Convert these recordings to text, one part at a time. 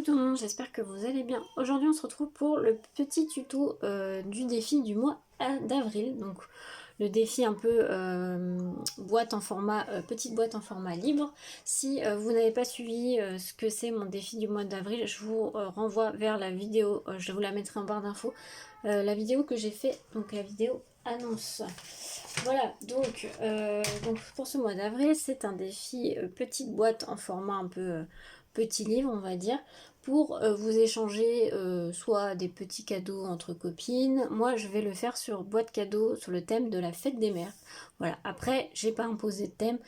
tout le monde, j'espère que vous allez bien. Aujourd'hui on se retrouve pour le petit tuto du défi du mois d'avril. Donc le défi un peu boîte en format, petite boîte en format libre. Si vous n'avez pas suivi ce que c'est mon défi du mois d'avril, je vous renvoie vers la vidéo, je vous la mettrai en barre d'infos, la vidéo que j'ai fait, donc la vidéo annonce. Voilà, donc pour ce mois d'avril, c'est un défi petite boîte en format un peu petit livre, on va dire, pour vous échanger soit des petits cadeaux entre copines. Moi, je vais le faire sur boîte cadeau, sur le thème de la fête des mères. Voilà, après, j'ai pas imposé de thème.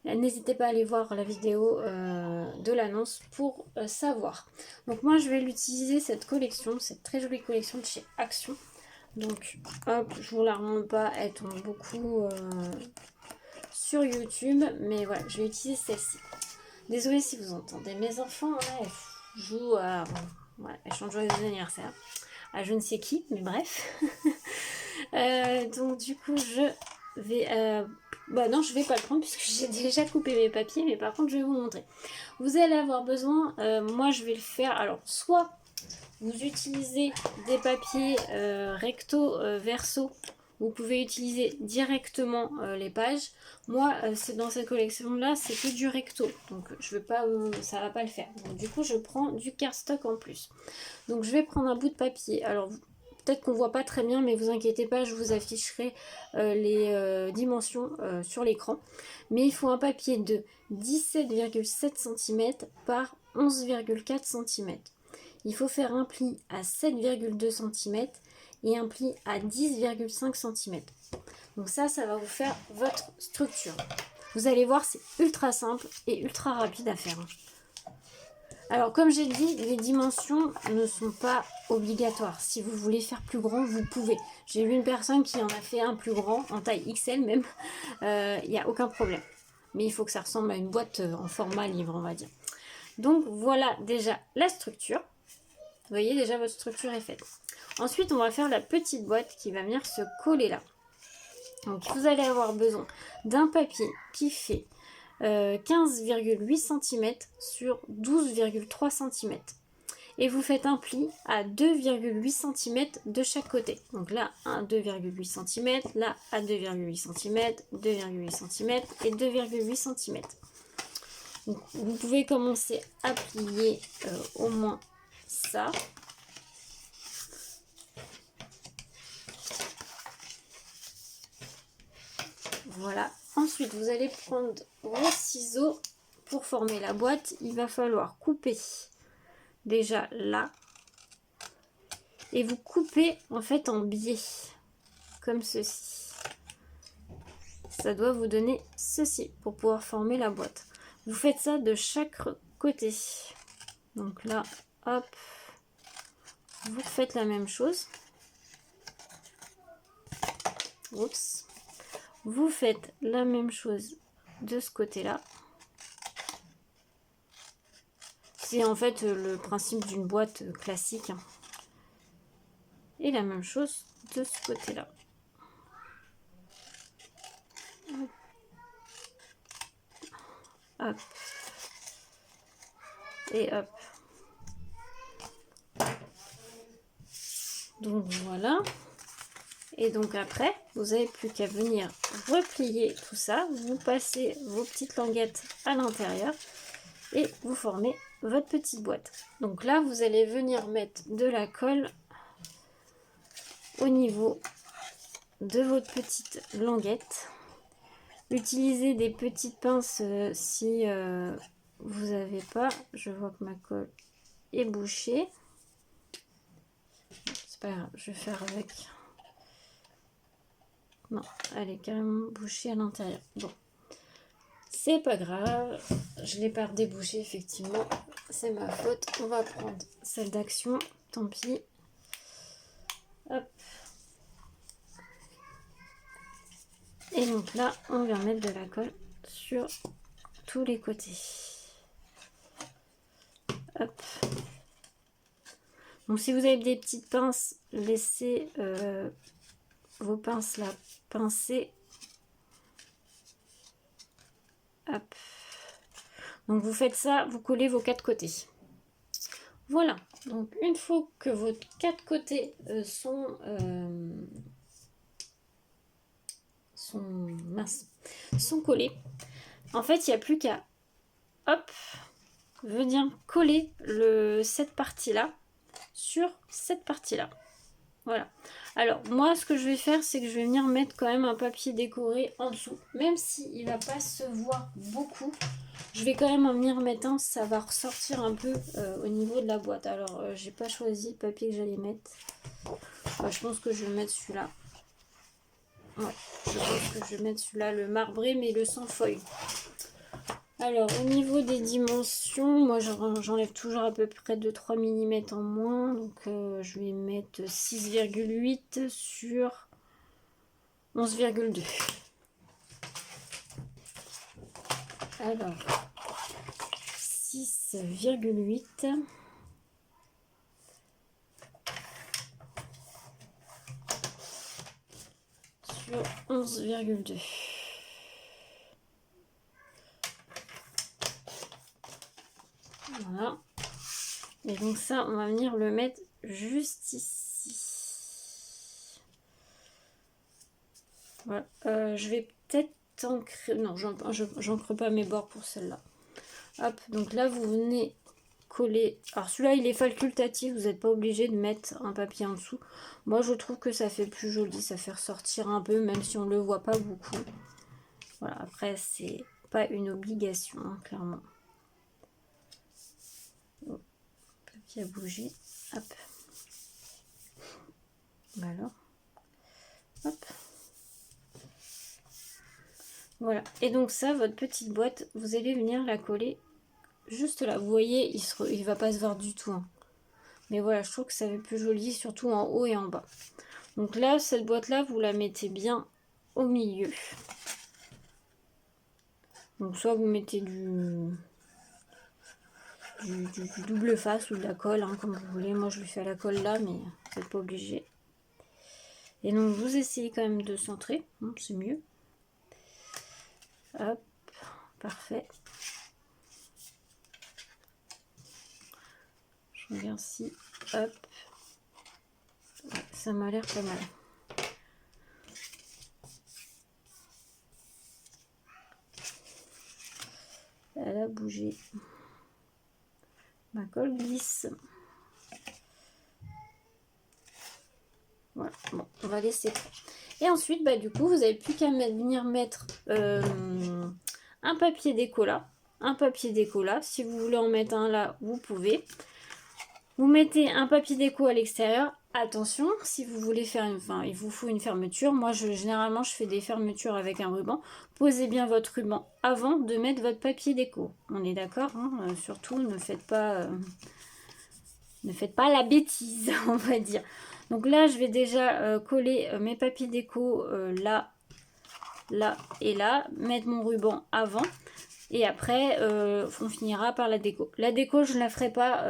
N'hésitez pas à aller voir la vidéo de l'annonce pour savoir. Donc moi, je vais l'utiliser, cette collection, cette très jolie collection de chez Action. Donc, hop, je vous la remonte pas, elle tombe beaucoup sur YouTube, mais voilà, je vais utiliser celle-ci. Désolée si vous entendez mes enfants, là, elles jouent à... Voilà, elles chantent joyeux anniversaire à je ne sais qui, mais bref. Donc du coup, je vais... Bah non, je vais pas le prendre puisque j'ai déjà coupé mes papiers, mais par contre, je vais vous montrer. Vous allez avoir besoin, moi je vais le faire, alors soit vous utilisez des papiers recto verso, vous pouvez utiliser directement les pages. Moi, c'est dans cette collection-là, c'est que du recto, donc je vais pas, ça va pas le faire. Donc, du coup, je prends du cardstock en plus. Donc, je vais prendre un bout de papier. Alors, peut-être qu'on voit pas très bien, mais vous inquiétez pas, je vous afficherai les dimensions sur l'écran. Mais il faut un papier de 17,7 cm par 11,4 cm. Il faut faire un pli à 7,2 cm et un pli à 10,5 cm. Donc ça va vous faire votre structure. Vous allez voir, c'est ultra simple et ultra rapide à faire. Alors comme j'ai dit, les dimensions ne sont pas obligatoires. Si vous voulez faire plus grand, vous pouvez. J'ai vu une personne qui en a fait un plus grand, en taille XL même. Il n'y a aucun problème. Mais il faut que ça ressemble à une boîte en format livre, on va dire. Donc voilà déjà la structure. Vous voyez, déjà votre structure est faite. Ensuite, on va faire la petite boîte qui va venir se coller là. Donc vous allez avoir besoin d'un papier qui fait 15,8 cm sur 12,3 cm. Et vous faites un pli à 2,8 cm de chaque côté. Donc là, à 2,8 cm, là à 2,8 cm, 2,8 cm et 2,8 cm. Donc, vous pouvez commencer à plier au moins ça. Voilà. Ensuite, vous allez prendre vos ciseaux pour former la boîte. Il va falloir couper déjà là. Et vous coupez en fait en biais, comme ceci. Ça doit vous donner ceci pour pouvoir former la boîte. Vous faites ça de chaque côté. Donc là, hop, vous faites la même chose. Oups. Vous faites la même chose de ce côté-là. C'est en fait le principe d'une boîte classique. Et la même chose de ce côté-là. Hop. Et hop. Donc voilà. Et donc après, vous n'avez plus qu'à venir replier tout ça. Vous passez vos petites languettes à l'intérieur et vous formez votre petite boîte. Donc là, vous allez venir mettre de la colle au niveau de votre petite languette. Utilisez des petites pinces si vous n'avez pas. Je vois que ma colle est bouchée. C'est pas grave, je vais faire avec. Non, elle est carrément bouchée à l'intérieur. Bon, c'est pas grave. Je l'ai pas redébouchée, effectivement. C'est ma faute. On va prendre celle d'Action. Tant pis. Hop. Et donc là, on vient mettre de la colle sur tous les côtés. Hop. Donc si vous avez des petites pinces, laissez vos pinces là pincer. Hop. Donc vous faites ça, vous collez vos quatre côtés. Voilà, donc une fois que vos 4 côtés sont collés, en fait, il n'y a plus qu'à, hop, venir coller cette partie-là sur cette partie-là. Voilà. Alors, moi, ce que je vais faire, c'est que je vais venir mettre quand même un papier décoré en dessous. Même s'il ne va pas se voir beaucoup, je vais quand même en venir mettre un. Ça va ressortir un peu au niveau de la boîte. Alors, j'ai pas choisi le papier que j'allais mettre. Je pense que je vais mettre celui-là. Ouais, je pense que je vais mettre celui-là, le marbré, mais le sans feuille. Alors, au niveau des dimensions, moi j'enlève toujours à peu près de 3 mm en moins. Donc, je vais mettre 6,8 sur 11,2. Alors, 6,8 sur 11,2. Voilà. Et donc ça, on va venir le mettre juste ici. Voilà. Je vais peut-être encrer... Non, j'encre pas mes bords pour celle-là. Hop, donc là, vous venez coller. Alors celui-là, il est facultatif. Vous n'êtes pas obligé de mettre un papier en dessous. Moi, je trouve que ça fait plus joli. Ça fait ressortir un peu, même si on ne le voit pas beaucoup. Voilà, après, c'est pas une obligation, hein, clairement. Papier à bouger. Hop. Alors. Hop. Voilà. Et donc ça, votre petite boîte, vous allez venir la coller juste là. Vous voyez, il va pas se voir du tout. Hein. Mais voilà, je trouve que ça fait plus joli, surtout en haut et en bas. Donc là, cette boîte-là, vous la mettez bien au milieu. Donc soit vous mettez du double face ou de la colle, hein, comme vous voulez. Moi, je lui fais à la colle là, mais vous n'êtes pas obligé. Et donc, vous essayez quand même de centrer. Hein, c'est mieux. Hop, parfait. Je regarde si, hop. Ouais, ça m'a l'air pas mal. Elle a bougé. Ma colle glisse. Voilà, bon, on va laisser. Et ensuite, bah, du coup, vous n'avez plus qu'à venir mettre un papier déco là. Un papier déco là. Si vous voulez en mettre un là, vous pouvez. Vous mettez un papier déco à l'extérieur. Attention, si vous voulez faire il vous faut une fermeture. Moi, généralement, je fais des fermetures avec un ruban. Posez bien votre ruban avant de mettre votre papier déco. On est d'accord, hein, surtout, ne faites pas la bêtise, on va dire. Donc là, je vais déjà coller mes papiers déco là, là et là. Mettre mon ruban avant. Et après, on finira par la déco. La déco, je ne la ferai pas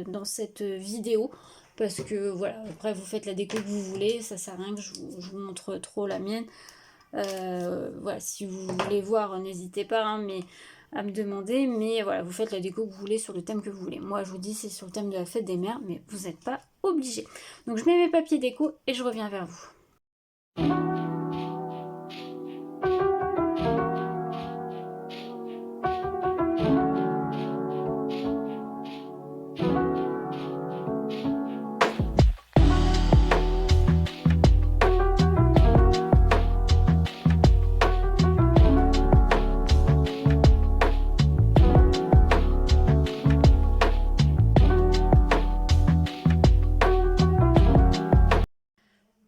dans cette vidéo. Parce que voilà, après vous faites la déco que vous voulez. Ça sert à rien que je vous montre trop la mienne. Voilà, si vous voulez voir, n'hésitez pas hein, à me demander. Mais voilà, vous faites la déco que vous voulez sur le thème que vous voulez. Moi, je vous dis, c'est sur le thème de la fête des mères. Mais vous n'êtes pas obligé. Donc, je mets mes papiers déco et je reviens vers vous.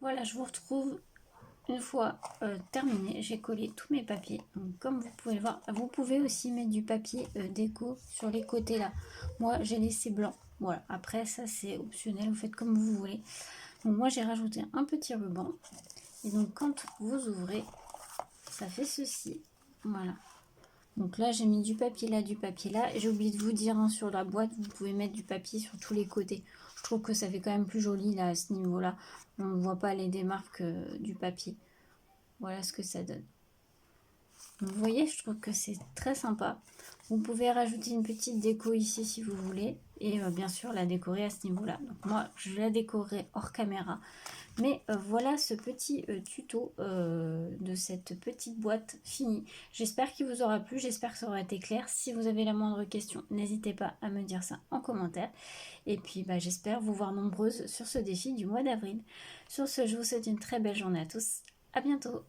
Voilà, je vous retrouve une fois terminé. J'ai collé tous mes papiers. Donc, comme vous pouvez le voir, vous pouvez aussi mettre du papier déco sur les côtés là. Moi, j'ai laissé blanc. Voilà, après ça c'est optionnel, vous faites comme vous voulez. Donc moi j'ai rajouté un petit ruban. Et donc quand vous ouvrez, ça fait ceci. Voilà. Donc là j'ai mis du papier là, du papier là. J'ai oublié de vous dire hein, sur la boîte, vous pouvez mettre du papier sur tous les côtés. Je trouve que ça fait quand même plus joli là à ce niveau-là. On ne voit pas les démarques du papier. Voilà ce que ça donne. Donc, vous voyez, je trouve que c'est très sympa. Vous pouvez rajouter une petite déco ici si vous voulez. Et bien sûr la décorer à ce niveau-là. Donc moi, je la décorerai hors caméra. Mais voilà ce petit tuto de cette petite boîte finie. J'espère qu'il vous aura plu, j'espère que ça aura été clair. Si vous avez la moindre question, n'hésitez pas à me dire ça en commentaire. Et puis j'espère vous voir nombreuses sur ce défi du mois d'avril. Sur ce, je vous souhaite une très belle journée à tous. À bientôt.